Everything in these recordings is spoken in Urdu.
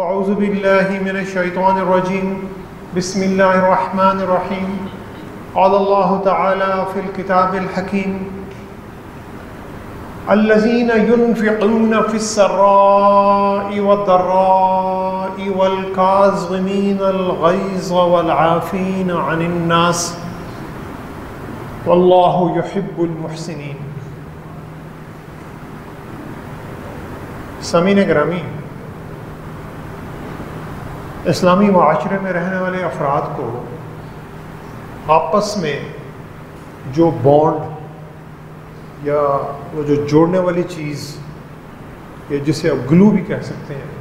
اعوذ باللہ من الشیطان الرجیم بسم اللہ الرحمن الرحیم قال اللہ تعالی فی الکتاب الحکیم الذین ينفقون فی السراء والضراء والکاظمین الغیظ والعافین عن الناس واللہ یحب المحسنین۔ سامعین گرامی، اسلامی معاشرے میں رہنے والے افراد کو آپس میں جو بانڈ یا وہ جو جوڑنے والی چیز یا جسے آپ گلو بھی کہہ سکتے ہیں،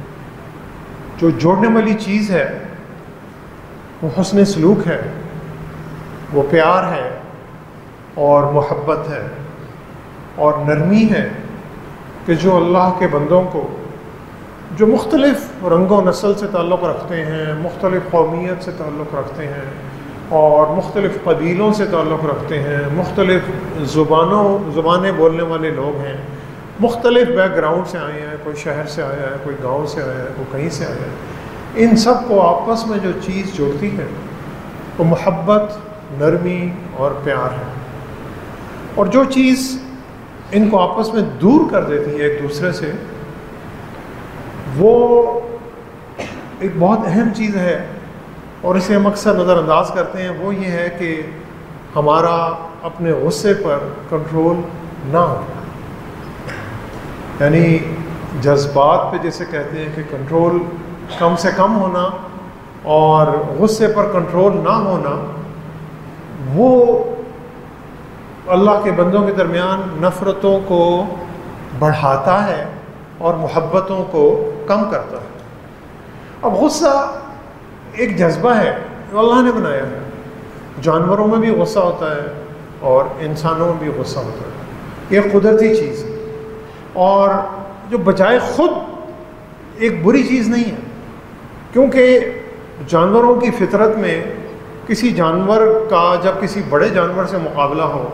جو جوڑنے والی چیز ہے وہ حسن سلوک ہے، وہ پیار ہے اور محبت ہے اور نرمی ہے کہ جو اللہ کے بندوں کو جو مختلف رنگ و نسل سے تعلق رکھتے ہیں، مختلف قومیت سے تعلق رکھتے ہیں اور مختلف قبیلوں سے تعلق رکھتے ہیں، مختلف زبانیں بولنے والے لوگ ہیں، مختلف بیک گراؤنڈ سے آئے ہیں، کوئی شہر سے آیا ہے، کوئی گاؤں سے آیا ہے، کوئی کہیں سے آیا ہے، ان سب کو آپس میں جو چیز جوڑتی ہے وہ محبت، نرمی اور پیار ہے۔ اور جو چیز ان کو آپس میں دور کر دیتی ہے ایک دوسرے سے، وہ ایک بہت اہم چیز ہے اور اسے ہم اکثر نظر انداز کرتے ہیں، وہ یہ ہے کہ ہمارا اپنے غصے پر کنٹرول نہ ہو، یعنی جذبات پہ جیسے کہتے ہیں کہ کنٹرول کم سے کم ہونا اور غصے پر کنٹرول نہ ہونا، وہ اللہ کے بندوں کے درمیان نفرتوں کو بڑھاتا ہے اور محبتوں کو کم کرتا ہے۔ اب غصہ ایک جذبہ ہے جو اللہ نے بنایا ہے، جانوروں میں بھی غصہ ہوتا ہے اور انسانوں میں بھی غصہ ہوتا ہے، یہ قدرتی چیز ہے اور جو بجائے خود ایک بری چیز نہیں ہے، کیونکہ جانوروں کی فطرت میں کسی جانور کا جب کسی بڑے جانور سے مقابلہ ہو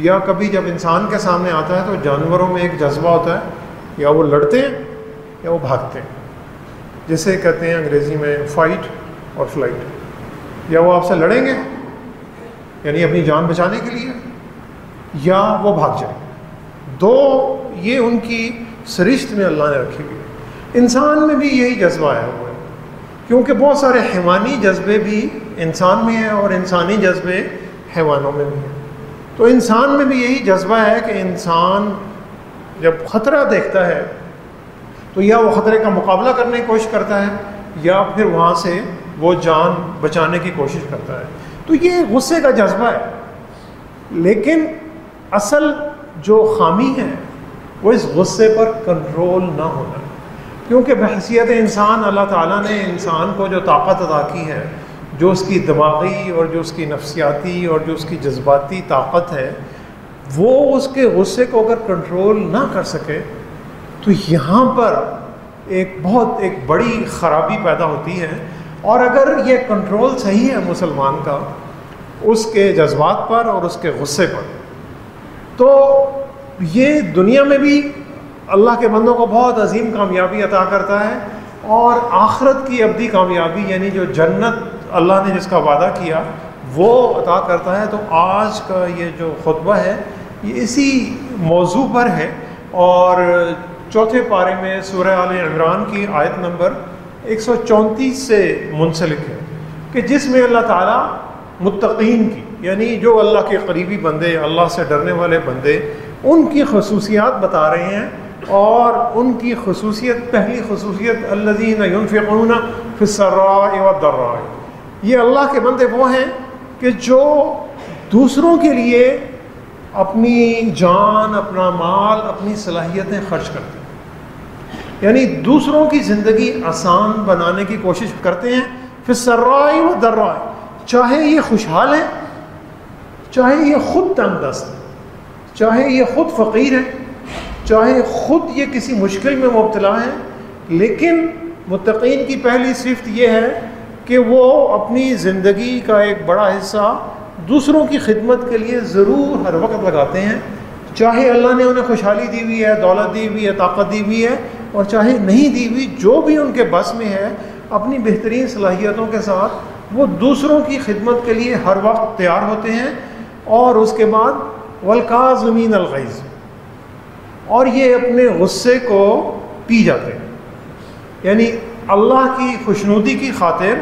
یا کبھی جب انسان کے سامنے آتا ہے تو جانوروں میں ایک جذبہ ہوتا ہے، یا وہ لڑتے ہیں یا وہ بھاگتے ہیں، جسے کہتے ہیں انگریزی میں فائٹ اور فلائٹ، یا وہ آپ سے لڑیں گے یعنی اپنی جان بچانے کے لیے، یا وہ بھاگ جائیں گے، دو یہ ان کی سرشت میں اللہ نے رکھی ہوئی ہے۔ انسان میں بھی یہی جذبہ آیا ہوا ہے، کیونکہ بہت سارے حیوانی جذبے بھی انسان میں ہیں اور انسانی جذبے حیوانوں میں بھی ہیں، تو انسان میں بھی یہی جذبہ ہے کہ انسان جب خطرہ دیکھتا ہے تو یا وہ خطرے کا مقابلہ کرنے کی کوشش کرتا ہے یا پھر وہاں سے وہ جان بچانے کی کوشش کرتا ہے، تو یہ غصے کا جذبہ ہے۔ لیکن اصل جو خامی ہے وہ اس غصے پر کنٹرول نہ ہونا، کیونکہ بحیثیت انسان اللہ تعالیٰ نے انسان کو جو طاقت عطا کی ہے، جو اس کی دماغی اور جو اس کی نفسیاتی اور جو اس کی جذباتی طاقت ہے، وہ اس کے غصے کو اگر کنٹرول نہ کر سکے تو یہاں پر ایک بڑی خرابی پیدا ہوتی ہے۔ اور اگر یہ کنٹرول صحیح ہے مسلمان کا اس کے جذبات پر اور اس کے غصے پر، تو یہ دنیا میں بھی اللہ کے بندوں کو بہت عظیم کامیابی عطا کرتا ہے اور آخرت کی ابدی کامیابی یعنی جو جنت اللہ نے جس کا وعدہ کیا وہ عطا کرتا ہے۔ تو آج کا یہ جو خطبہ ہے یہ اسی موضوع پر ہے اور چوتھے پارے میں سورہ آل عمران کی آیت نمبر 134 سے منسلک ہے کہ جس میں اللہ تعالیٰ متقین کی یعنی جو اللہ کے قریبی بندے، اللہ سے ڈرنے والے بندے، ان کی خصوصیات بتا رہے ہیں، اور ان کی خصوصیت، پہلی خصوصیت الذین ينفقون فی السراء والضراء، یہ اللہ کے بندے وہ ہیں کہ جو دوسروں کے لیے اپنی جان، اپنا مال، اپنی صلاحیتیں خرچ کرتے ہیں، یعنی دوسروں کی زندگی آسان بنانے کی کوشش کرتے ہیں، فی السراء والضراء، چاہے یہ خوشحال ہے، چاہے یہ خود تنگ دست ہے، چاہے یہ خود فقیر ہے، چاہے خود یہ کسی مشکل میں مبتلا ہے، لیکن متقین کی پہلی صفت یہ ہے کہ وہ اپنی زندگی کا ایک بڑا حصہ دوسروں کی خدمت کے لیے ضرور ہر وقت لگاتے ہیں، چاہے اللہ نے انہیں خوشحالی دی ہوئی ہے، دولت دی ہوئی ہے، طاقت دی ہوئی ہے، اور چاہے نہیں دی ہوئی، جو بھی ان کے بس میں ہے اپنی بہترین صلاحیتوں کے ساتھ وہ دوسروں کی خدمت کے لیے ہر وقت تیار ہوتے ہیں. اور اس کے بعد والکاظمین الغیظ، اور یہ اپنے غصے کو پی جاتے ہیں، یعنی اللہ کی خوشنودی کی خاطر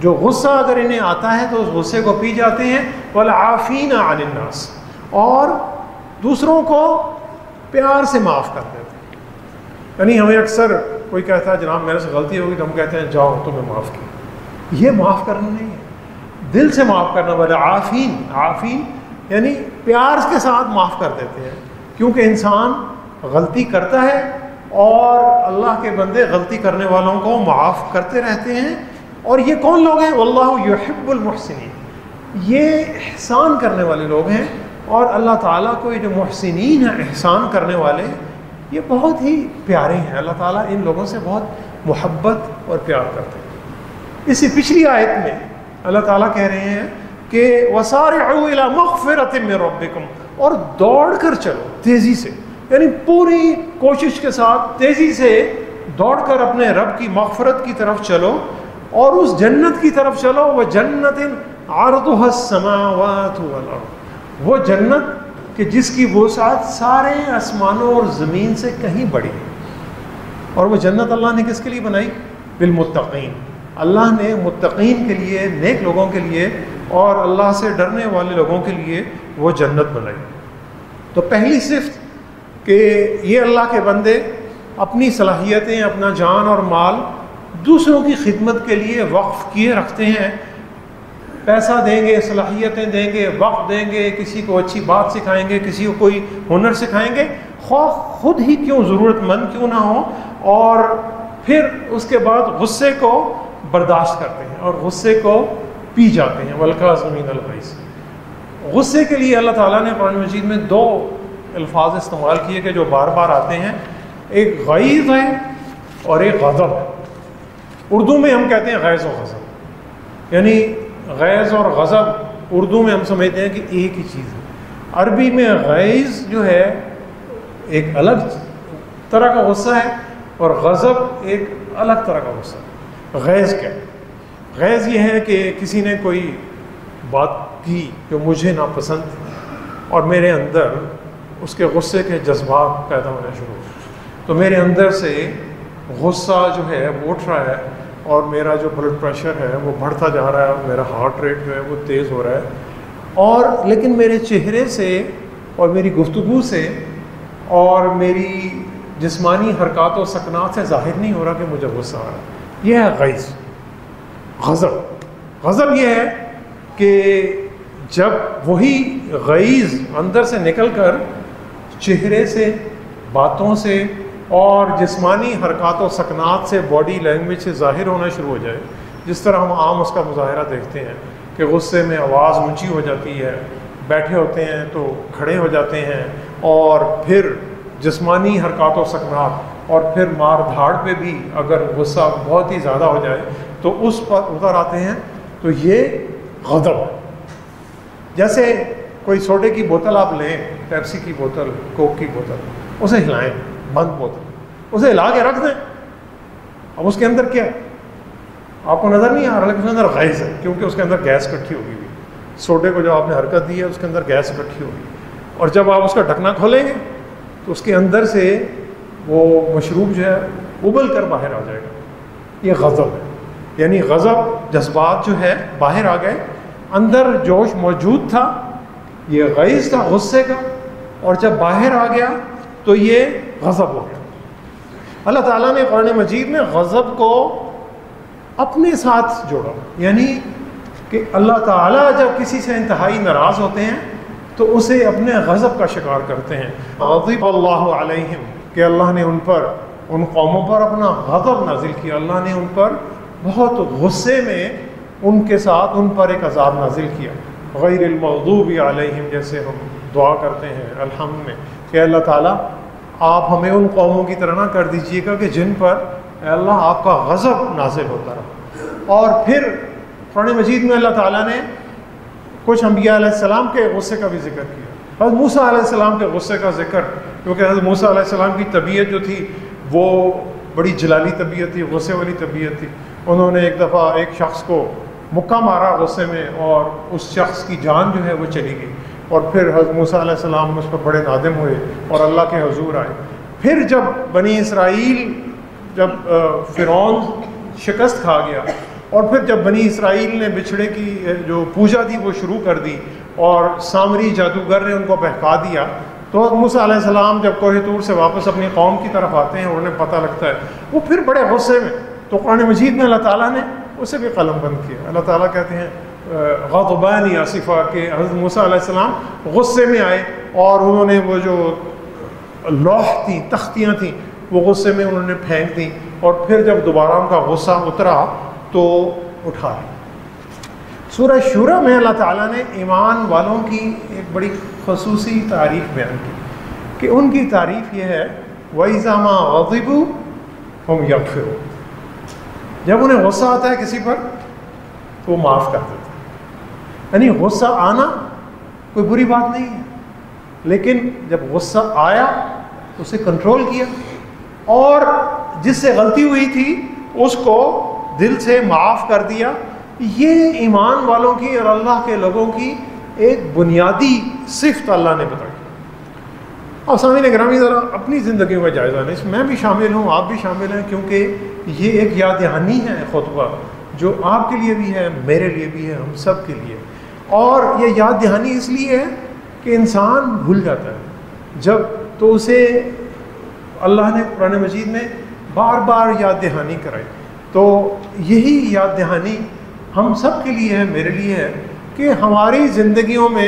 جو غصہ اگر انہیں آتا ہے تو اس غصے کو پی جاتے ہیں. والعافین عن الناس، اور دوسروں کو پیار سے معاف کر دیتے ہیں. یعنی ہمیں اکثر کوئی کہتا ہے جناب میرے سے غلطی ہوگی تو ہم کہتے ہیں جاؤ تمہیں معاف کیا. یہ معاف کرنا نہیں ہے، دل سے معاف کرنا. والعافین، عافین یعنی پیار کے ساتھ معاف کر دیتے ہیں، کیونکہ انسان غلطی کرتا ہے اور اللہ کے بندے غلطی کرنے والوں کو معاف کرتے رہتے ہیں. اور یہ کون لوگ ہیں؟ واللہ یحب المحسنین، یہ احسان کرنے والے لوگ ہیں. اور اللہ تعالیٰ کو یہ جو محسنین ہیں، احسان کرنے والے، یہ بہت ہی پیارے ہیں. اللہ تعالیٰ ان لوگوں سے بہت محبت اور پیار کرتے ہیں. اسی پچھلی آیت میں اللہ تعالیٰ کہہ رہے ہیں کہ وَسَارِعُوا إِلَىٰ مَغْفِرَةٍ مِّن رَبِّكُمْ، اور دوڑ کر چلو تیزی سے، یعنی پوری کوشش کے ساتھ تیزی سے دوڑ کر اپنے رب کی مغفرت کی طرف چلو، اور اس جنت کی طرف چلو. وَجَنَّةٍ عَرْضُهَا السَّمَاوَاتُ وَالْأَرْضُ، وہ جنت کہ جس کی وسعت سارے آسمانوں اور زمین سے کہیں بڑی ہے. اور وہ جنت اللہ نے کس کے لیے بنائی؟ بالمتقین، اللہ نے متقین کے لیے، نیک لوگوں کے لیے اور اللہ سے ڈرنے والے لوگوں کے لیے وہ جنت بنائی. تو پہلی صفت کہ یہ اللہ کے بندے اپنی صلاحیتیں، اپنا جان اور مال دوسروں کی خدمت کے لیے وقف کیے رکھتے ہیں. پیسہ دیں گے، صلاحیتیں دیں گے، وقت دیں گے، کسی کو اچھی بات سکھائیں گے، کسی کو کوئی ہنر سکھائیں گے، خواہ خود ہی کیوں ضرورت مند کیوں نہ ہو. اور پھر اس کے بعد غصے کو برداشت کرتے ہیں اور غصے کو پی جاتے ہیں. والکاظمین الغیظ، غصے کے لیے اللہ تعالیٰ نے قرآن مجید میں دو الفاظ استعمال کیے کہ جو بار بار آتے ہیں. ایک غیظ ہے اور ایک غضب ہے. اردو میں ہم کہتے ہیں غیظ و غضب، یعنی غیظ اور غضب اردو میں ہم سمجھتے ہیں کہ ایک ہی چیز ہے. عربی میں غیظ جو ہے ایک الگ طرح کا غصہ ہے اور غضب ایک الگ طرح کا غصہ ہے. غیظ کیا ہے؟ غیظ یہ ہے کہ کسی نے کوئی بات کی جو مجھے ناپسند تھی اور میرے اندر اس کے غصے کے جذبات پیدا ہونے شروع ہوئے، تو میرے اندر سے غصہ جو ہے وہ اٹھ رہا ہے اور میرا جو بلڈ پریشر ہے وہ بڑھتا جا رہا ہے، میرا ہارٹ ریٹ جو ہے وہ تیز ہو رہا ہے. اور لیکن میرے چہرے سے اور میری گفتگو سے اور میری جسمانی حرکات و سکنات سے ظاہر نہیں ہو رہا کہ مجھے غصہ آ رہا ہے. یہ ہے غیظ. غضب یہ ہے کہ جب وہی غیظ اندر سے نکل کر چہرے سے، باتوں سے اور جسمانی حرکات و سکنات سے، باڈی لینگویج سے ظاہر ہونا شروع ہو جائے. جس طرح ہم عام اس کا مظاہرہ دیکھتے ہیں کہ غصے میں آواز اونچی ہو جاتی ہے، بیٹھے ہوتے ہیں تو کھڑے ہو جاتے ہیں، اور پھر جسمانی حرکات و سکنات، اور پھر مار دھاڑ پہ بھی اگر غصہ بہت ہی زیادہ ہو جائے تو اس پر اتر آتے ہیں. تو یہ غضب ہے. جیسے کوئی سوڈے کی بوتل آپ لیں، پیپسی کی بوتل، کوک کی بوتل، اسے ہلائیں، بند بوتل، اسے ہلا کے رکھ دیں. اب اس کے اندر کیا ہے آپ کو نظر نہیں آ رہا، لیکن اس کے اندر غیظ ہے، کیونکہ اس کے اندر گیس اکٹھی ہوگی ہوئی. سوڈے کو جو آپ نے حرکت دی ہے اس کے اندر گیس اکٹھی ہوگی، اور جب آپ اس کا ڈھکنا کھولیں گے تو اس کے اندر سے وہ مشروب جو ہے ابل کر باہر آ جائے گا. یہ غضب ہے. یعنی غضب، جذبات جو ہے باہر آ گئے، اندر جوش موجود تھا، یہ غیظ تھا غصے کا، اور جب باہر آ گیا تو یہ غضب ہو گیا. اللہ تعالیٰ نے قرآن مجید میں غضب کو اپنے ساتھ جوڑا، یعنی کہ اللہ تعالیٰ جب کسی سے انتہائی ناراض ہوتے ہیں تو اسے اپنے غضب کا شکار کرتے ہیں. غضب اللہ علیہم، کہ اللہ نے ان پر، ان قوموں پر اپنا غضب نازل کیا. اللہ نے ان پر بہت غصے میں ان کے ساتھ ان پر ایک عذاب نازل کیا. غیر المغضوب علیہم، جیسے ہم دعا کرتے ہیں الحمد میں کہ اللہ تعالیٰ آپ ہمیں ان قوموں کی طرح نہ کر دیجیے گا کہ جن پر اے اللہ آپ کا غضب نازل ہوتا رہا. اور پھر قرآن مجید میں اللہ تعالیٰ نے کچھ انبیاء علیہ السلام کے غصے کا بھی ذکر کیا. حضرت موسیٰ علیہ السلام کے غصے کا ذکر، کیونکہ حضرت موسیٰ علیہ السلام کی طبیعت جو تھی وہ بڑی جلالی طبیعت تھی، غصے والی طبیعت تھی. انہوں نے ایک دفعہ ایک شخص کو مکہ مارا غصے میں، اور اس شخص کی جان جو ہے وہ چلی گئی. اور پھر حضرت موسیٰ علیہ السلام اس پر بڑے نادم ہوئے اور اللہ کے حضور آئے. پھر جب بنی اسرائیل، جب فرعون شکست کھا گیا، اور پھر جب بنی اسرائیل نے بچھڑے کی جو پوجا تھی وہ شروع کر دی اور سامری جادوگر نے ان کو بہکا دیا، تو حضرت موسیٰ علیہ السلام جب کوہ طور سے واپس اپنی قوم کی طرف آتے ہیں اور انہیں پتہ لگتا ہے، وہ پھر بڑے غصے میں. تو قرآن مجید میں اللہ تعالیٰ نے اسے بھی قلم بند کیا. اللہ تعالیٰ کہتے ہیں غضبان آصفا، کہ حضرت موسیٰ علیہ السلام غصے میں آئے اور انہوں نے وہ جو لوح تھیں، تختیاں تھیں، وہ غصے میں انہوں نے پھینک دیں، اور پھر جب دوبارہ ان کا غصہ اترا تو اٹھا لی. سورہ شورى میں اللہ تعالیٰ نے ایمان والوں کی ایک بڑی خصوصی تعریف بیان کی کہ ان کی تعریف یہ ہے وَإِذَا مَا غَضِبُوا هُمْ يَغْفِرُونَ. جب انہیں غصہ آتا ہے کسی پر تو وہ معاف کر دیتے ہیں. یعنی غصہ آنا کوئی بری بات نہیں ہے، لیکن جب غصہ آیا تو اسے کنٹرول کیا، اور جس سے غلطی ہوئی تھی اس کو دل سے معاف کر دیا. یہ ایمان والوں کی اور اللہ کے لوگوں کی ایک بنیادی صفت اللہ نے بتائی. اب سامعین گرامی ذرا اپنی زندگیوں کا جائزہ لیں. اس میں بھی شامل ہوں، آپ بھی شامل ہیں، کیونکہ یہ ایک یاد دہانی ہے خطبہ جو آپ کے لیے بھی ہے، میرے لیے بھی ہے، ہم سب کے لیے. اور یہ یاد دہانی اس لیے ہے کہ انسان بھول جاتا ہے جب تو اسے اللہ نے قرآن مجید میں بار بار یاد دہانی کرائی. تو یہی یاد دہانی ہم سب کے لیے ہے، میرے لیے ہے، کہ ہماری زندگیوں میں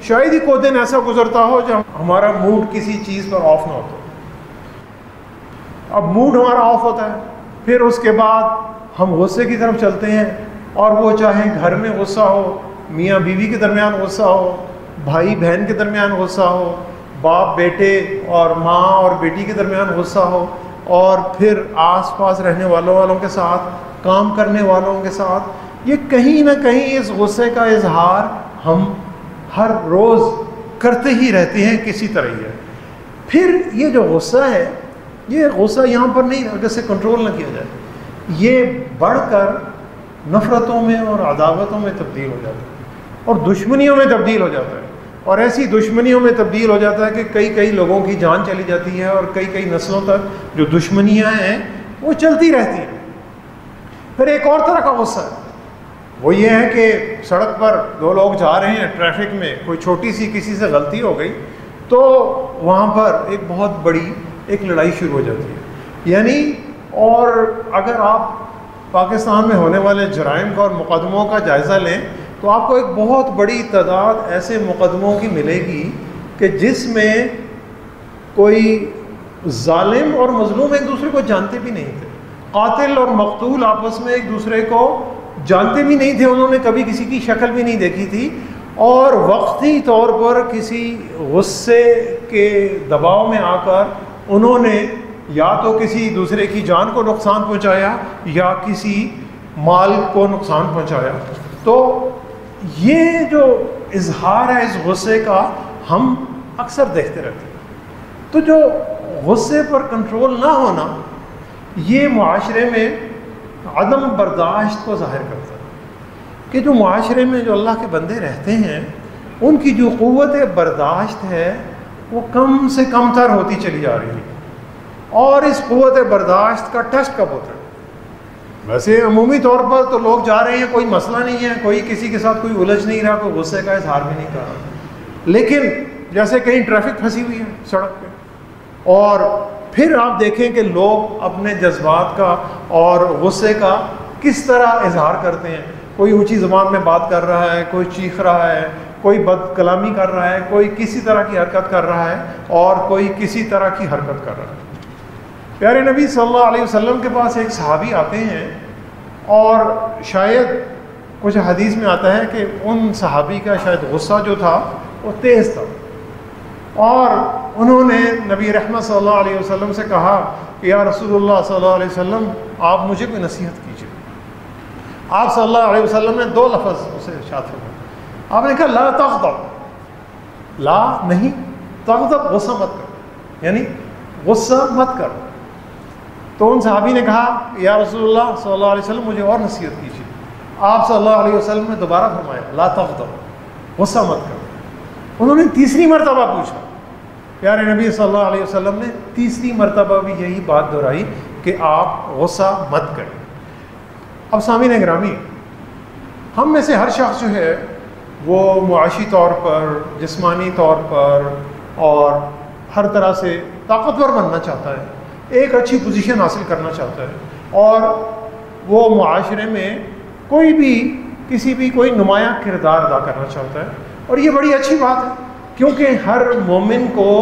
شاید ہی کوئی دن ایسا گزرتا ہو جب ہمارا موڈ کسی چیز پر آف نہ ہوتا. اب موڈ ہمارا آف ہوتا ہے، پھر اس کے بعد ہم غصے کی طرف چلتے ہیں، اور وہ چاہے گھر میں غصہ ہو، میاں بیوی کے درمیان غصہ ہو، بھائی بہن کے درمیان غصہ ہو، باپ بیٹے اور ماں اور بیٹی کے درمیان غصہ ہو، اور پھر آس پاس رہنے والوں کے ساتھ، کام کرنے والوں کے ساتھ. یہ کہیں نہ کہیں اس غصے کا اظہار ہم ہر روز کرتے ہی رہتے ہیں کسی طرح ہی ہے. پھر یہ جو غصہ ہے، یہ غصہ یہاں پر نہیں، اگر سے کنٹرول نہ کیا جائے یہ بڑھ کر نفرتوں میں اور عداوتوں میں تبدیل ہو جاتا ہے، اور دشمنیوں میں تبدیل ہو جاتا ہے. اور ایسی دشمنیوں میں تبدیل ہو جاتا ہے کہ کئی لوگوں کی جان چلی جاتی ہے، اور کئی نسلوں تک جو دشمنیاں ہیں وہ چلتی رہتی ہیں. پھر ایک اور طرح کا غصہ ہے، وہ یہ ہے کہ سڑک پر دو لوگ جا رہے ہیں ٹریفک میں، کوئی چھوٹی سی کسی سے غلطی ہو گئی تو وہاں پر ایک بہت بڑی ایک لڑائی شروع ہو جاتی ہے. یعنی اور اگر آپ پاکستان میں ہونے والے جرائم کا اور مقدموں کا جائزہ لیں تو آپ کو ایک بہت بڑی تعداد ایسے مقدموں کی ملے گی کہ جس میں کوئی ظالم اور مظلوم ایک دوسرے کو جانتے بھی نہیں تھے. قاتل اور مقتول آپس میں ایک دوسرے کو جانتے بھی نہیں تھے، انہوں نے کبھی کسی کی شکل بھی نہیں دیکھی تھی، اور وقتی طور پر کسی غصے کے دباؤ میں آ کر انہوں نے یا تو کسی دوسرے کی جان کو نقصان پہنچایا یا کسی مال کو نقصان پہنچایا. تو یہ جو اظہار ہے اس غصے کا ہم اکثر دیکھتے رہتے ہیں. تو جو غصے پر کنٹرول نہ ہونا یہ معاشرے میں عدم برداشت کو ظاہر کرتا ہے کہ جو معاشرے میں جو اللہ کے بندے رہتے ہیں ان کی جو قوت برداشت ہے وہ کم سے کم تر ہوتی چلی جا رہی ہے. اور اس قوت برداشت کا ٹیسٹ کب ہوتا ہے؟ ویسے عمومی طور پر تو لوگ جا رہے ہیں، کوئی مسئلہ نہیں ہے، کوئی کسی کے ساتھ کوئی الجھ نہیں رہا، کوئی غصے کا اظہار بھی نہیں کر رہا. لیکن جیسے کہیں ٹریفک پھنسی ہوئی ہے سڑک پہ، اور پھر آپ دیکھیں کہ لوگ اپنے جذبات کا اور غصے کا کس طرح اظہار کرتے ہیں. کوئی اونچی زبان میں بات کر رہا ہے، کوئی چیخ رہا ہے، کوئی بد کلامی کر رہا ہے، کوئی کسی طرح کی حرکت کر رہا ہے، اور کوئی کسی طرح کی حرکت کر رہا ہے. پیارے نبی صلی اللہ علیہ وسلم کے پاس ایک صحابی آتے ہیں، اور شاید کچھ حدیث میں آتا ہے کہ ان صحابی کا شاید غصہ جو تھا وہ تیز تھا، اور انہوں نے نبی رحمت صلی اللہ علیہ وسلم سے کہا کہ یا رسول اللہ صلی اللہ علیہ وسلم آپ مجھے کوئی نصیحت کیجیے. آپ صلی اللہ علیہ وسلم نے دو لفظ اسے ارشاد فرمائے. آپ نے کہا لا تغضب، لا نہیں تغضب، غصہ مت کر، یعنی غصہ مت کر۔ تو ان صحابی نے کہا یا رسول اللہ صلی اللہ علیہ وسلم مجھے اور نصیحت کیجیے۔ آپ صلی اللہ علیہ وسلم نے دوبارہ فرمایا لا تغضب، غصہ مت کر۔ انہوں نے تیسری مرتبہ پوچھا، پیارے نبی صلی اللہ علیہ وسلم نے تیسری مرتبہ بھی یہی بات دہرائی کہ آپ غصہ مت کریں۔ اب سامعین گرامی، ہم میں سے ہر شخص جو ہے وہ معاشی طور پر، جسمانی طور پر اور ہر طرح سے طاقتور بننا چاہتا ہے، ایک اچھی پوزیشن حاصل کرنا چاہتا ہے، اور وہ معاشرے میں کسی بھی کوئی نمایاں کردار ادا کرنا چاہتا ہے، اور یہ بڑی اچھی بات ہے، کیونکہ ہر مومن کو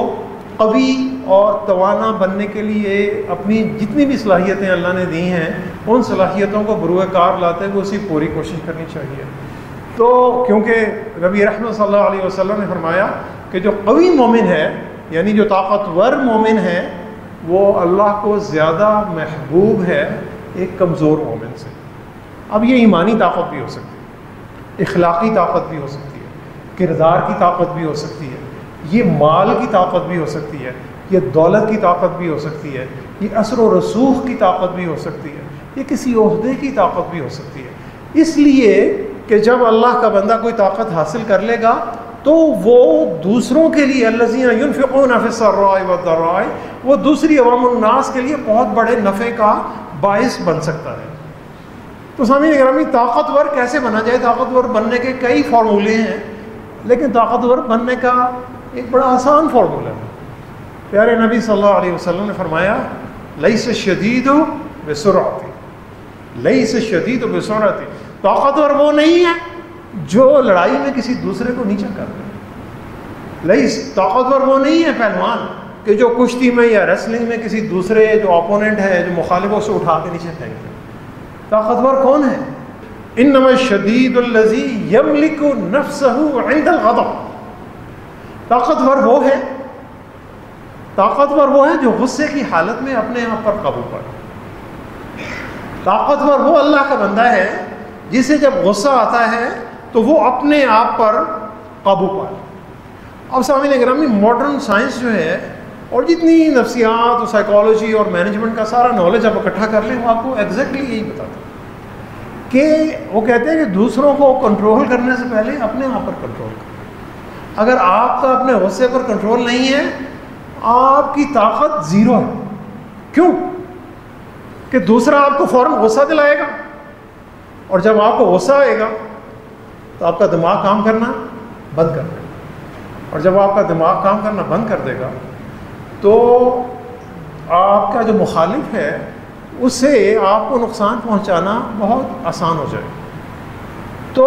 قوی اور توانا بننے کے لیے اپنی جتنی بھی صلاحیتیں اللہ نے دی ہیں ان صلاحیتوں کو بروئے کار لاتے ہوئے اسی پوری کوشش کرنی چاہیے۔ تو کیونکہ نبی رحمت صلی اللہ علیہ وسلم نے فرمایا کہ جو قوی مومن ہے، یعنی جو طاقتور مومن ہے، وہ اللہ کو زیادہ محبوب ہے ایک کمزور مومن سے۔ اب یہ ایمانی طاقت بھی ہو سکتی ہے، اخلاقی طاقت بھی ہو سکتی ہے، کردار کی طاقت بھی ہو سکتی ہے، یہ مال کی طاقت بھی ہو سکتی ہے، یہ دولت کی طاقت بھی ہو سکتی ہے، یہ اثر و رسوخ کی طاقت بھی ہو سکتی ہے، یہ کسی عہدے کی طاقت بھی ہو سکتی ہے۔ اس لیے کہ جب اللہ کا بندہ کوئی طاقت حاصل کر لے گا تو وہ دوسروں کے لیے الذین ينفقون فی السراء والضراء، وہ دوسری عوام الناس کے لیے بہت بڑے نفع کا باعث بن سکتا ہے۔ تو سامعین گرامی، طاقتور کیسے بنا جائے؟ طاقتور بننے کے کئی فارمولے ہیں، لیکن طاقتور بننے کا ایک بڑا آسان فارمولہ ہے۔ پیارے نبی صلی اللہ علیہ وسلم نے فرمایا لیس الشدید بسرعۃ، لیس الشدید بسرعۃ، طاقتور وہ نہیں ہے جو لڑائی میں کسی دوسرے کو نیچا کر دے۔ لیس، طاقتور وہ نہیں ہے پہلوان کہ جو کشتی میں یا ریسلنگ میں کسی دوسرے جو اپوننٹ ہے، جو مخالف ہے، اسے اٹھا کے نیچے پھینک دے۔ طاقتور کون ہے؟ انما الشدید الذی یملک نفسہ عند الغضب، طاقتور وہ ہے جو غصے کی حالت میں اپنے آپ پر قابو پائے۔ طاقتور وہ اللہ کا بندہ ہے جسے جب غصہ آتا ہے تو وہ اپنے آپ پر قابو پائے۔ اب سامعین گرامی، ماڈرن سائنس جو ہے اور جتنی نفسیات اور سائیکالوجی اور مینجمنٹ کا سارا نالج آپ اکٹھا کر لیں، وہ آپ کو ایگزیکٹلی یہی بتاتا ہے کہ وہ کہتے ہیں کہ دوسروں کو کنٹرول کرنے سے پہلے اپنے آپ پر کنٹرول کریں۔ اگر آپ کا اپنے غصے پر کنٹرول نہیں ہے، آپ کی طاقت زیرو ہے۔ کیوں؟ کہ دوسرا آپ کو فوراً غصہ دلائے گا، اور جب آپ کو غصہ آئے گا تو آپ کا دماغ کام کرنا بند کر دے گا، اور جب آپ کا دماغ کام کرنا بند کر دے گا تو آپ کا جو مخالف ہے اسے آپ کو نقصان پہنچانا بہت آسان ہو جائے۔ تو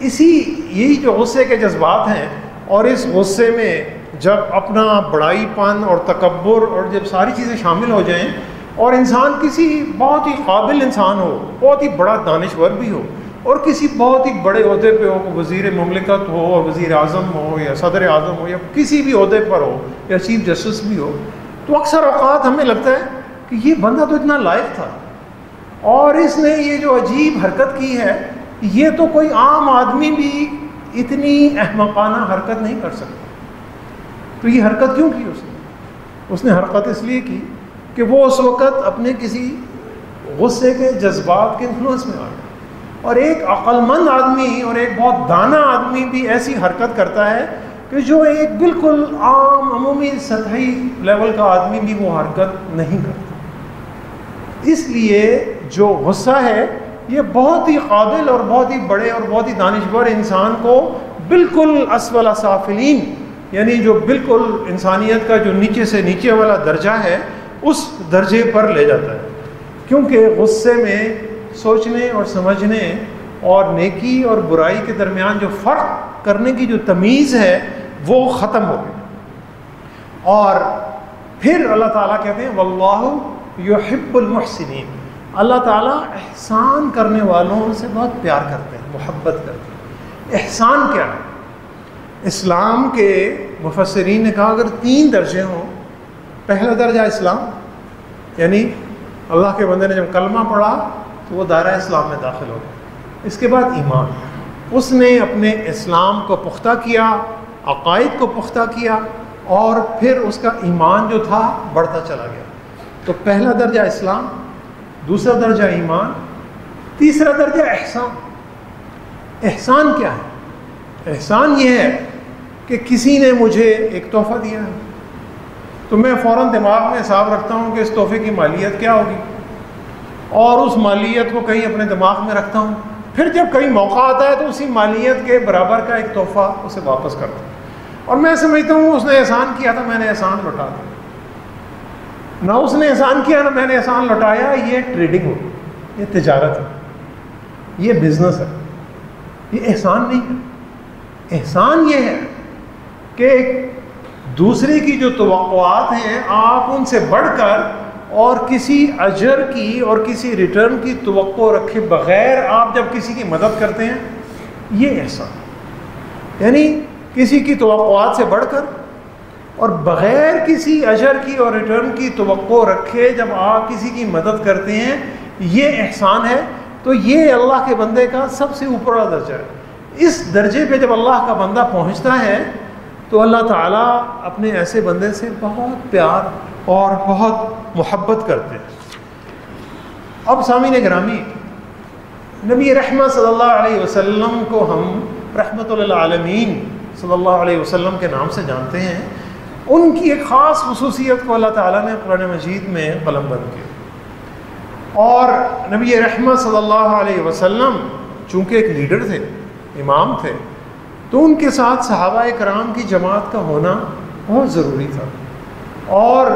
یہی جو غصے کے جذبات ہیں، اور اس غصے میں جب اپنا بڑائی پن اور تکبر اور جب ساری چیزیں شامل ہو جائیں، اور انسان کسی بہت ہی قابل انسان ہو، بہت ہی بڑا دانشور بھی ہو، اور کسی بہت ہی بڑے عہدے پہ ہو، وزیر مملکت ہو اور وزیر اعظم ہو یا صدر اعظم ہو یا کسی بھی عہدے پر ہو یا چیف جسٹس بھی ہو، تو اکثر اوقات ہمیں لگتا ہے کہ یہ بندہ تو اتنا لائق تھا اور اس نے یہ جو عجیب حرکت کی ہے، یہ تو کوئی عام آدمی بھی اتنی احمقانہ حرکت نہیں کر سکتا۔ تو یہ حرکت کیوں کی اس نے حرکت اس لیے کی کہ وہ اس وقت اپنے کسی غصے کے جذبات کے انفلوئنس میں آ گیا۔ اور ایک عقل مند آدمی اور ایک بہت دانا آدمی بھی ایسی حرکت کرتا ہے کہ جو ایک بالکل عام عمومی سطحی لیول کا آدمی بھی وہ حرکت نہیں کرتا۔ اس لیے جو غصہ ہے یہ بہت ہی قابل اور بہت ہی بڑے اور بہت ہی دانشور انسان کو بالکل اسفل سافلین، یعنی جو بالکل انسانیت کا جو نیچے سے نیچے والا درجہ ہے اس درجے پر لے جاتا ہے، کیونکہ غصے میں سوچنے اور سمجھنے اور نیکی اور برائی کے درمیان جو فرق کرنے کی جو تمیز ہے وہ ختم ہو گئی۔ اور پھر اللہ تعالیٰ کہتے ہیں واللہ یحب المحسنین، اللہ تعالیٰ احسان کرنے والوں سے بہت پیار کرتے ہیں، محبت کرتے ہیں۔ احسان کیا ہے؟ اسلام کے مفسرین نے کہا اگر 3 درجے ہوں، پہلا درجہ اسلام، یعنی اللہ کے بندے نے جب کلمہ پڑھا تو وہ دائرہ اسلام میں داخل ہو گیا۔ اس کے بعد ایمان، اس نے اپنے اسلام کو پختہ کیا، عقائد کو پختہ کیا اور پھر اس کا ایمان جو تھا بڑھتا چلا گیا. تو پہلا درجہ اسلام، دوسرا درجہ ایمان، تیسرا درجہ احسان. احسان کیا ہے؟ احسان یہ ہے کہ کسی نے مجھے ایک تحفہ دیا ہے تو میں فوراً دماغ میں حساب رکھتا ہوں کہ اس تحفے کی مالیت کیا ہوگی، اور اس مالیت کو کہیں اپنے دماغ میں رکھتا ہوں. پھر جب کہیں موقع آتا ہے تو اسی مالیت کے برابر کا ایک تحفہ اسے واپس کرتا ہوں، اور میں سمجھتا ہوں اس نے احسان کیا تھا، میں نے احسان لوٹا دیا. نہ اس نے احسان کیا نہ میں نے احسان لوٹایا. یہ ٹریڈنگ ہو، یہ تجارت ہے، یہ بزنس ہے، یہ احسان نہیں ہے. احسان یہ ہے کہ دوسرے کی جو توقعات ہیں آپ ان سے بڑھ کر اور کسی اجر کی اور کسی ریٹرن کی توقع رکھے بغیر آپ جب کسی کی مدد کرتے ہیں، یہ احسان. یعنی کسی کی توقعات سے بڑھ کر اور بغیر کسی اجر کی اور ریٹرن کی توقع رکھے جب آپ کسی کی مدد کرتے ہیں، یہ احسان ہے. تو یہ اللہ کے بندے کا سب سے اوپر والا درجہ ہے. اس درجے پہ جب اللہ کا بندہ پہنچتا ہے تو اللہ تعالیٰ اپنے ایسے بندے سے بہت پیار اور بہت محبت کرتے ہیں. اب سامعین گرامی، نبی رحمت صلی اللہ علیہ وسلم کو ہم رحمت للعالمین صلی اللہ علیہ وسلم کے نام سے جانتے ہیں. ان کی ایک خاص خصوصیت کو اللہ تعالیٰ نے قرآن مجید میں قلم بند کیا. اور نبی رحمت صلی اللہ علیہ وسلم چونکہ ایک لیڈر تھے، امام تھے، تو ان کے ساتھ صحابہ کرام کی جماعت کا ہونا بہت ضروری تھا. اور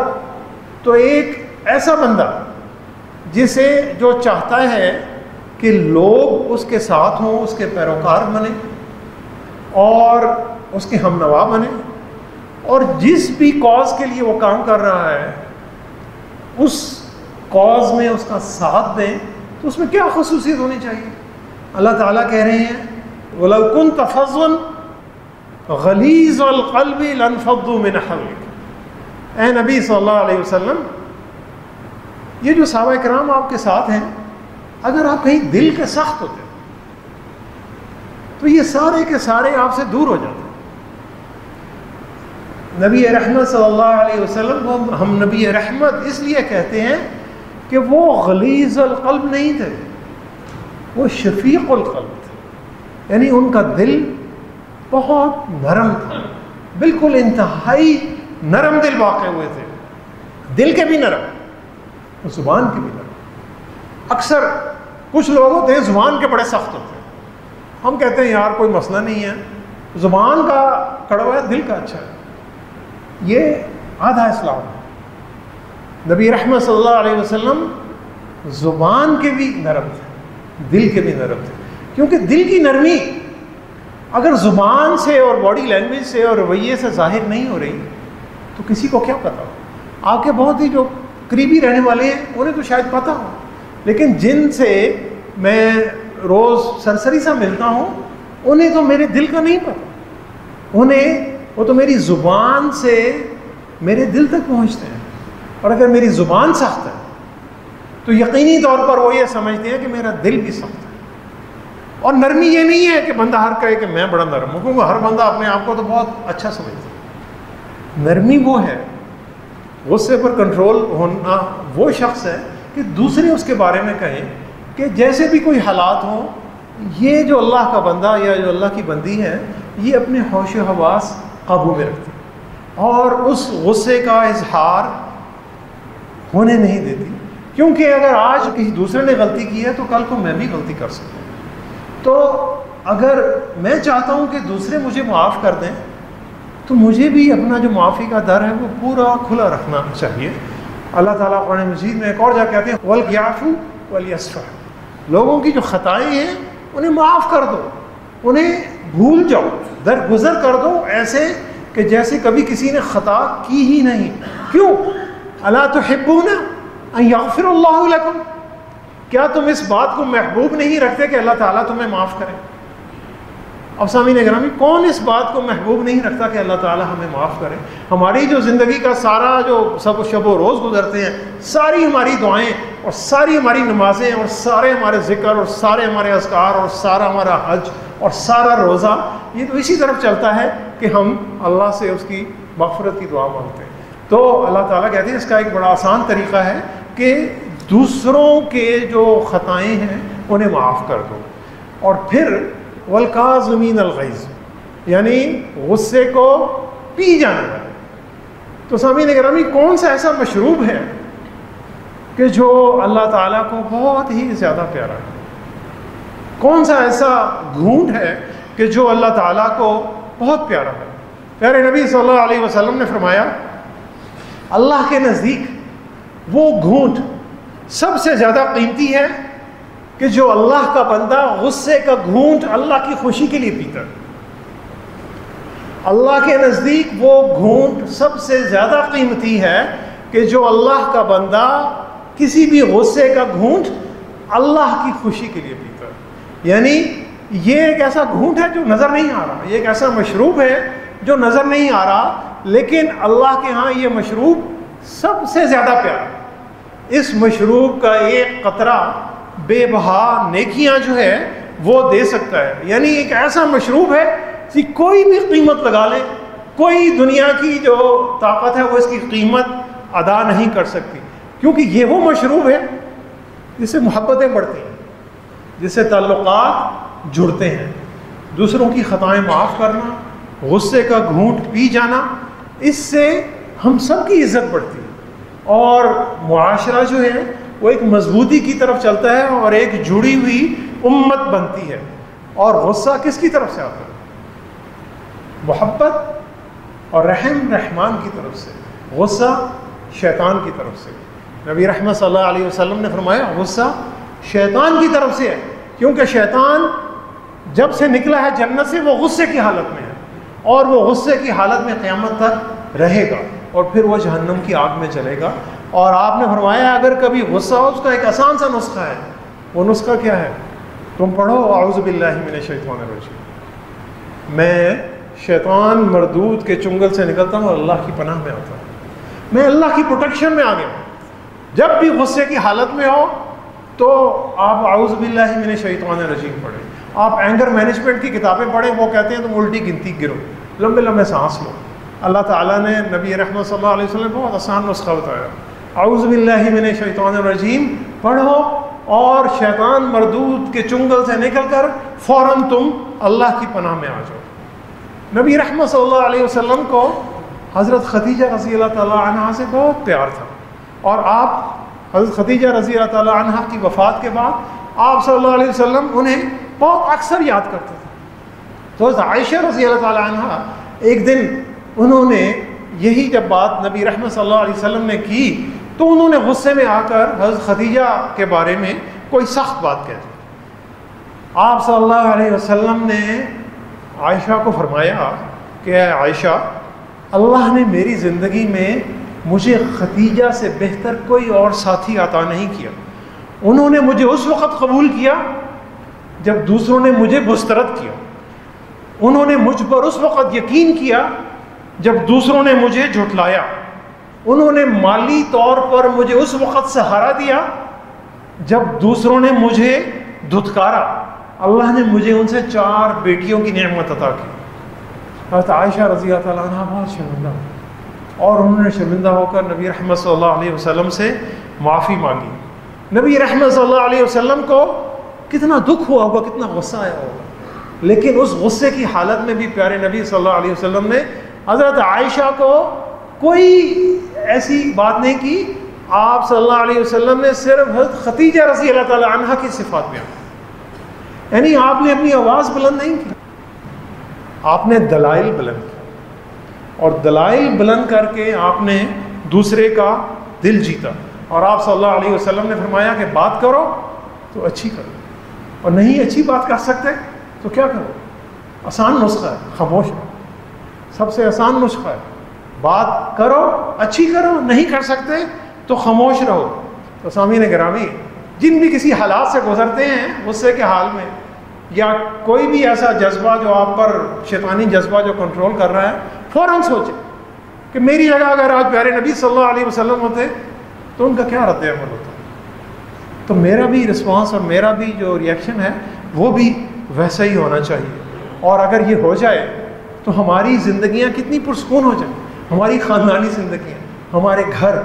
تو ایک ایسا بندہ جسے جو چاہتا ہے کہ لوگ اس کے ساتھ ہوں، اس کے پیروکار بنیں اور اس کے ہم نوا بنیں، اور جس بھی کاز کے لیے وہ کام کر رہا ہے اس کاز میں اس کا ساتھ دیں، تو اس میں کیا خصوصیت ہونی چاہیے؟ اللہ تعالیٰ کہہ رہے ہیں وَلَوْ كُنْتَ فَظًّا غَلِيظَ الْقَلْبِ لَانفَضُّوا مِنْ حَوْلِكَ. اے نبی صلی اللہ علیہ وسلم، یہ جو صحابہ کرام آپ کے ساتھ ہیں، اگر آپ کہیں دل کے سخت ہوتے تو یہ سارے کے سارے آپ سے دور ہو جاتے. نبی رحمت صلی اللہ علیہ وسلم کو ہم نبی رحمت اس لیے کہتے ہیں کہ وہ غلیظ القلب نہیں تھے، وہ شفیق القلب تھے. یعنی ان کا دل بہت نرم تھا، بالکل انتہائی نرم دل واقع ہوئے تھے. دل کے بھی نرم، زبان کے بھی نرم. اکثر کچھ لوگ ہوتے ہیں زبان کے بڑے سخت ہوتے ہیں. ہم کہتے ہیں یار کوئی مسئلہ نہیں ہے، زبان کا کڑوا ہوا ہے، دل کا اچھا ہے. یہ آدھا اسلام ہے. نبی رحمت صلی اللہ علیہ وسلم زبان کے بھی نرم تھے، دل کے بھی نرم تھے. کیونکہ دل کی نرمی اگر زبان سے اور باڈی لینگویج سے اور رویے سے ظاہر نہیں ہو رہی تو کسی کو کیا پتا ہو. آپ کے بہت ہی جو قریبی رہنے والے ہیں انہیں تو شاید پتا ہو، لیکن جن سے میں روز سرسری سا ملتا ہوں انہیں تو میرے دل کا نہیں پتا. وہ تو میری زبان سے میرے دل تک پہنچتے ہیں. اور اگر میری زبان سخت ہے تو یقینی طور پر وہ یہ سمجھتے ہیں کہ میرا دل بھی سخت ہے. اور نرمی یہ نہیں ہے کہ بندہ ہر کہے کہ میں بڑا نرم ہوں، کیونکہ ہر بندہ اپنے آپ کو تو بہت اچھا سمجھتا ہے. نرمی وہ ہے، غصے پر کنٹرول ہونا وہ شخص ہے کہ دوسرے اس کے بارے میں کہیں کہ جیسے بھی کوئی حالات ہوں، یہ جو اللہ کا بندہ یا جو اللہ کی بندی ہے یہ اپنے ہوش و حواس قابو میں رکھتی اور اس غصے کا اظہار ہونے نہیں دیتی. کیونکہ اگر آج کسی دوسرے نے غلطی کی ہے تو کل کو میں بھی غلطی کر سکتا ہوں. تو اگر میں چاہتا ہوں کہ دوسرے مجھے معاف کر دیں تو مجھے بھی اپنا جو معافی کا در ہے وہ پورا کھلا رکھنا چاہیے. اللہ تعالیٰ قرآن مجید میں ایک اور جا کہتے ہیں وَلْيَعْفُوا وَلْيَصْفَحُوا. لوگوں کی جو خطائیں ہیں انہیں معاف کر دو، انہیں بھول جاؤ، درگزر کر دو ایسے کہ جیسے کبھی کسی نے خطا کی ہی نہیں. کیوں؟ الا تحبون ان یغفر اللہ لکم. کیا تم اس بات کو محبوب نہیں رکھتے کہ اللہ تعالیٰ تمہیں معاف کرے؟ اب سامعین گرامی، کون اس بات کو محبوب نہیں رکھتا کہ اللہ تعالیٰ ہمیں معاف کرے؟ ہماری جو زندگی کا سارا جو سب شب و روز گزرتے ہیں، ساری ہماری دعائیں اور ساری ہماری نمازیں اور سارے ہمارے ذکر اور سارے ہمارے اذکار اور سارا ہمارا حج اور سارا روزہ یہ تو اسی طرف چلتا ہے کہ ہم اللہ سے اس کی مغفرت کی دعا مانگتے ہیں. تو اللہ تعالیٰ کہتے ہیں اس کا ایک بڑا آسان طریقہ ہے کہ دوسروں کے جو خطائیں ہیں انہیں معاف کر دو. اور پھر والکاظمین الغیظ یعنی غصے کو پی جانے والا. تو سامعین گرامی کون سا ایسا مشروب ہے کہ جو اللہ تعالیٰ کو بہت ہی زیادہ پیارا ہے؟ کون سا ایسا گھونٹ ہے کہ جو اللہ تعالیٰ کو بہت پیارا ہے؟ پیارے نبی صلی اللہ علیہ وسلم نے فرمایا اللہ کے نزدیک وہ گھونٹ سب سے زیادہ قیمتی ہے کہ جو اللہ کا بندہ غصے کا گھونٹ اللہ کی خوشی کے لیے پیتا ہے. اللہ کے نزدیک وہ گھونٹ سب سے زیادہ قیمتی ہے کہ جو اللہ کا بندہ کسی بھی غصے کا گھونٹ اللہ کی خوشی کے لیے پیتا ہے. یعنی یہ ایک ایسا گھونٹ ہے جو نظر نہیں آ رہا, یہ ایک ایسا مشروب ہے جو نظر نہیں آ رہا, لیکن اللہ کے ہاں یہ مشروب سب سے زیادہ پیارا. اس مشروب کا ایک قطرہ بے بہا نیکیاں جو ہے وہ دے سکتا ہے. یعنی ایک ایسا مشروب ہے کہ کوئی بھی قیمت لگا لے, کوئی دنیا کی جو طاقت ہے وہ اس کی قیمت ادا نہیں کر سکتی, کیونکہ یہ وہ مشروب ہے جس سے محبتیں بڑھتی ہیں, جس سے تعلقات جڑتے ہیں. دوسروں کی خطائیں معاف کرنا, غصے کا گھونٹ پی جانا, اس سے ہم سب کی عزت بڑھتی ہے اور معاشرہ جو ہے وہ ایک مضبوطی کی طرف چلتا ہے اور ایک جڑی ہوئی امت بنتی ہے. اور غصہ کس کی طرف سے آتا ہے؟ محبت اور رحم رحمان کی طرف سے. غصہ شیطان کی طرف سے. نبی رحمت صلی اللہ علیہ وسلم نے فرمایا غصہ شیطان کی طرف سے ہے, کیونکہ شیطان جب سے نکلا ہے جنت سے وہ غصے کی حالت میں ہے اور وہ غصے کی حالت میں قیامت تک رہے گا اور پھر وہ جہنم کی آگ میں چلے گا. اور آپ نے فرمایا اگر کبھی غصہ ہو اس کا ایک آسان سا نسخہ ہے. وہ نسخہ کیا ہے؟ تم پڑھو اعوذ باللہ من الشیطان الرجیم. میں شیطان مردود کے چنگل سے نکلتا ہوں اور اللہ کی پناہ میں آتا ہوں, میں اللہ کی پروٹیکشن میں آ گیا ہوں. جب بھی غصے کی حالت میں ہو تو آپ اعوذ باللہ من الشیطان الرجیم پڑھیں. آپ اینگر مینجمنٹ کی کتابیں پڑھیں, وہ کہتے ہیں تم الٹی گنتی گرو, لمبے لمبے سانس لو. اللہ تعالیٰ نے نبی رحمت صلی اللہ علیہ وسلم کو بہت آسان نسخہ بتایا. اعوذ باللہ من الشیطان الرجیم پڑھو اور شیطان مردود کے چنگل سے نکل کر فوراً تم اللہ کی پناہ میں آ جاؤ. نبی رحمت صلی اللہ علیہ وسلم کو حضرت خدیجہ رضی اللہ تعالیٰ عنہا سے بہت پیار تھا, اور آپ حضرت خدیجہ رضی اللہ تعالیٰ عنہا کی وفات کے بعد آپ صلی اللہ علیہ وسلم انہیں بہت اکثر یاد کرتے تھے. تو حضرت عائشہ رضی اللہ تعالیٰ عنہا ایک دن انہوں نے یہی جب بات نبی رحمت صلی اللہ علیہ وسلم نے کی تو انہوں نے غصے میں آ کر حضرت خدیجہ کے بارے میں کوئی سخت بات کہہ دی. آپ صلی اللہ علیہ وسلم نے عائشہ کو فرمایا کہ اے عائشہ, اللہ نے میری زندگی میں مجھے خدیجہ سے بہتر کوئی اور ساتھی عطا نہیں کیا. انہوں نے مجھے اس وقت قبول کیا جب دوسروں نے مجھے مسترد کیا. انہوں نے مجھ پر اس وقت یقین کیا جب دوسروں نے مجھے جھٹلایا. انہوں نے مالی طور پر مجھے اس وقت سہارا دیا جب دوسروں نے مجھے دھتکارا. اللہ نے مجھے ان سے 4 بیٹیوں کی نعمت عطا کی. حضرت عائشہ رضی اللہ تعالیٰ عنہ بہت شرمندہ اور انہوں نے شرمندہ ہو کر نبی رحمت صلی اللہ علیہ وسلم سے معافی مانگی. نبی رحمت صلی اللہ علیہ وسلم کو کتنا دکھ ہوا ہوگا, کتنا غصہ آیا ہوگا, لیکن اس غصے کی حالت میں بھی پیارے نبی صلی اللہ علیہ وسلم نے حضرت عائشہ کو کوئی ایسی بات نہیں کی. آپ صلی اللہ علیہ وسلم نے صرف حضرت خدیجہ رضی اللہ تعالیٰ عنہا کی صفات بیان کی. یعنی آپ نے اپنی آواز بلند نہیں کی, آپ نے دلائل بلند کی, اور دلائل بلند کر کے آپ نے دوسرے کا دل جیتا. اور آپ صلی اللہ علیہ وسلم نے فرمایا کہ بات کرو تو اچھی کرو, اور نہیں اچھی بات کر سکتے تو کیا کرو؟ آسان نسخہ ہے, خاموش رہو. سب سے آسان نسخہ ہے, بات کرو اچھی کرو, نہیں کر سکتے تو خاموش رہو. تو سامعین گرامی, جن بھی کسی حالات سے گزرتے ہیں غصے کے حال میں, یا کوئی بھی ایسا جذبہ جو آپ پر شیطانی جذبہ جو کنٹرول کر رہا ہے, فوراً سوچیں کہ میری جگہ اگر آج پیارے نبی صلی اللہ علیہ وسلم ہوتے تو ان کا کیا رد عمل ہوتا. تو میرا بھی رسپانس اور میرا بھی جو ریئیکشن ہے وہ بھی ویسا ہی ہونا چاہیے. اور اگر یہ ہو جائے تو ہماری زندگیاں کتنی پرسکون ہو جائیں. ہماری خاندانی زندگیاں، ہمارے گھر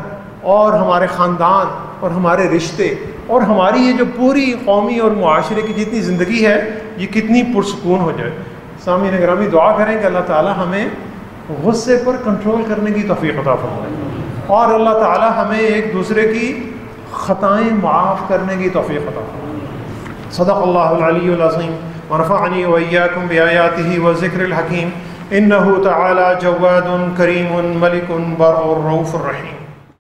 اور ہمارے خاندان اور ہمارے رشتے اور ہماری یہ جو پوری قومی اور معاشرے کی جتنی زندگی ہے یہ کتنی پرسکون ہو جائے. سامعین گرامی، دعا کریں کہ اللہ تعالی ہمیں غصے پر کنٹرول کرنے کی توفیق عطا فرمائے اور اللہ تعالی ہمیں ایک دوسرے کی خطائیں معاف کرنے کی توفیق عطا فرمائے. صدق اللہ العلی العظیم ونفعنی وإياكم بآیاتہ والذکر الحکیم. انہ تعالی جواد کریم ملک بر رؤوف الرحیم.